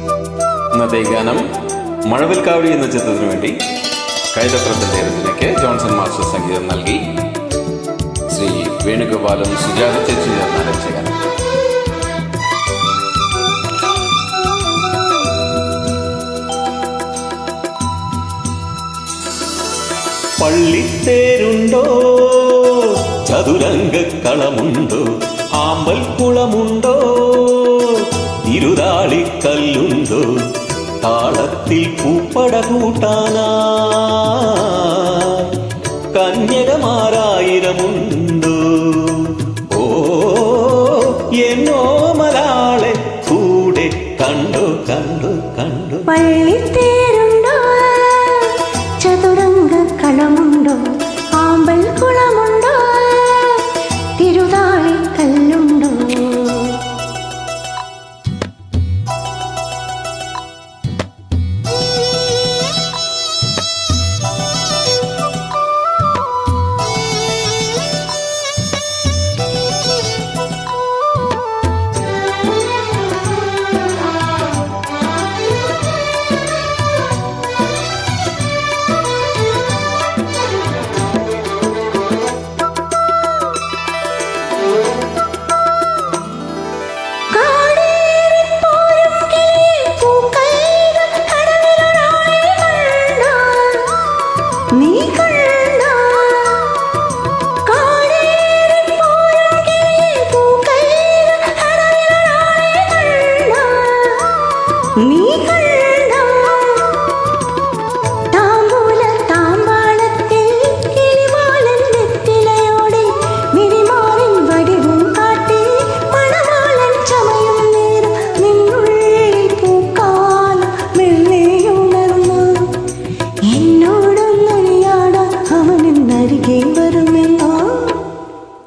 ഇന്നത്തെ ഗാനം മഴവിൽക്കാവടി എന്ന ചിത്രത്തിനു വേണ്ടി കൈതപ്രത്തിന്റെ രചനയ്ക്ക് ജോൺസൺ മാസ്റ്റർ സംഗീതം നൽകി ശ്രീ വേണുഗോപാലും സുജാത ചേച്ചി ചേർന്ന രചിച്ച ഗാനം. പള്ളിത്തേരുണ്ടോ, ചതുരംഗക്കളമുണ്ടോ, ആമ്പൽ കുളമുണ്ടോ, ഇരുതാളിക്കല്ലുണ്ടോ, താളത്തിൽ പൂപ്പട കൂട്ടാനാ കന്യകമാരായിരമുണ്ടോ. ഓ എന്നോ മലാളെ കൂടെ കണ്ടോ കണ്ടോ കണ്ടോ. പള്ളിത്തേരുണ്ടോ, ചതുരംഗക്കളമുണ്ടോ, ആമ്പൽ കുളമുണ്ടോ, തിരുതാളിക്കല്ലുണ്ടോ.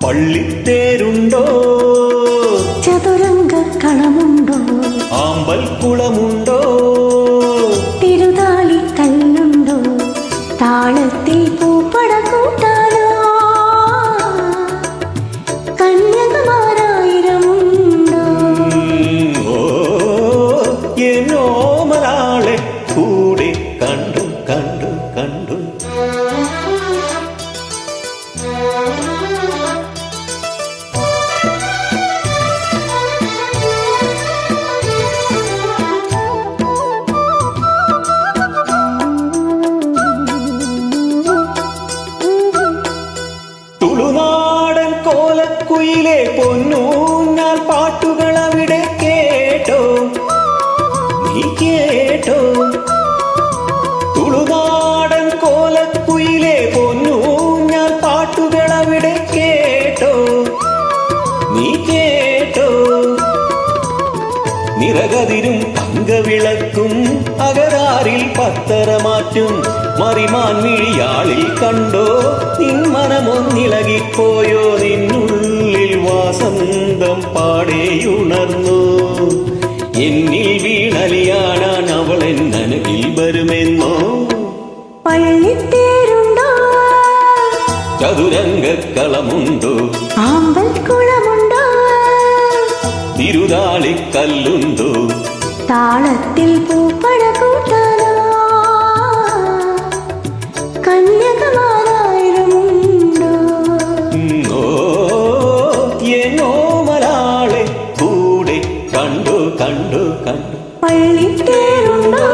പള്ളിത്തേരുണ്ടോ, ചതുരംഗക്കളമുണ്ടോ, ആമ്പൽ കുളമുണ്ടോ, തിരുതാളിക്കല്ലുണ്ടോ, താളത്തിൽ പൂപ്പട കൂട്ടാനോ കന്യകമാരായിരമുണ്ടോ. ഓ എന്നോ മലാളെ കൂടെ കണ്ടു കണ്ടു കണ്ടു. തുളുനാടൻ കോലക്കുയിലെ പൊന്നൂഞ്ഞാൽ പാട്ടുകൾ അവിടെ കേട്ടോ, നീ കേട്ടോ. തുളുനാടൻ കോലക്കുയിലെ പൊന്നൂഞ്ഞാൽ പാട്ടുകൾ അവിടെ കേട്ടോ, നീ കേട്ടോ. നിറകതിരും തങ്കവിളക്കും അകരാറിൽ പത്തരമാറ്റും മറിമാൻ മിഴിയാളിൽ കണ്ടോ, നിൻ മനമൊന്നിളകിപ്പോയോ, നിന്നുള്ളിൽ വാസന്തം പാടേയുണർന്നു. എന്നിൽ വീണലിയാടാൻ അവൾ എന്നനകിൽ വരുമെന്നോ. പള്ളിത്തേരുണ്ടോ, ചതുരംഗക്കളമുണ്ടോ, ആമ്പൽ കുളമുണ്ടോ, തിരുതാളിക്കല്ലുണ്ടോ, താളത്തിൽ പൂപ്പട കൂട്ടാനോ കന്യകമാരായിരമുണ്ടോ. ഓ എന്നോ മലാളെ കൂടെ കണ്ടു കണ്ടു കണ്ടു. പള്ളിത്തേരുണ്ടോ.